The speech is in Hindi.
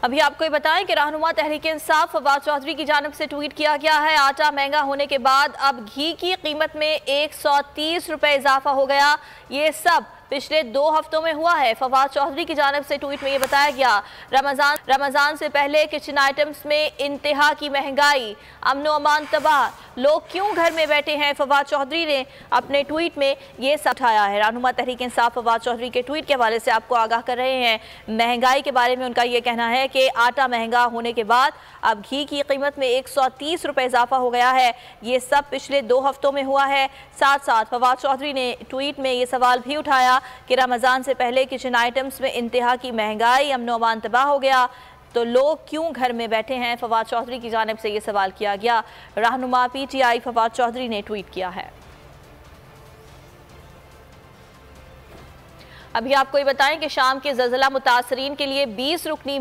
अभी आपको ये बताएं कि रहनुमा तहरीक इंसाफ फवाद चौधरी की जानिब से ट्वीट किया गया है। आटा महंगा होने के बाद अब घी की कीमत में 130 रुपए इजाफा हो गया। ये सब पिछले 2 हफ्तों में हुआ है। फवाद चौधरी की जानिब से ट्वीट में ये बताया गया, रमजान से पहले किचन आइटम्स में इंतहा की महंगाई, अमन व अमान तबाह, लोग क्यों घर में बैठे हैं। फवाद चौधरी ने अपने ट्वीट में ये सब उठाया है। रहनुमा तहरीक इंसाफ फवाद चौधरी के ट्वीट के हवाले से आपको आगाह कर रहे हैं। महंगाई के बारे में उनका ये कहना है कि आटा महंगा होने के बाद अब घी की कीमत में 130 रुपए इजाफा हो गया है। ये सब पिछले 2 हफ्तों में हुआ है। साथ साथ फवाद चौधरी ने ट्वीट में ये सवाल भी उठाया कि रमज़ान से पहले किचन आइटम्स में इंतहा की महंगाई, अमन व अमान तबाह हो गया, तो लोग क्यों घर में बैठे हैं। फवाद चौधरी की जानिब से ये सवाल किया गया। रहनुमा PTI फवाद चौधरी ने ट्वीट किया है। अभी आपको ये बताएं कि शाम के ज़लज़ला मुतासरीन के लिए 20 रुकनी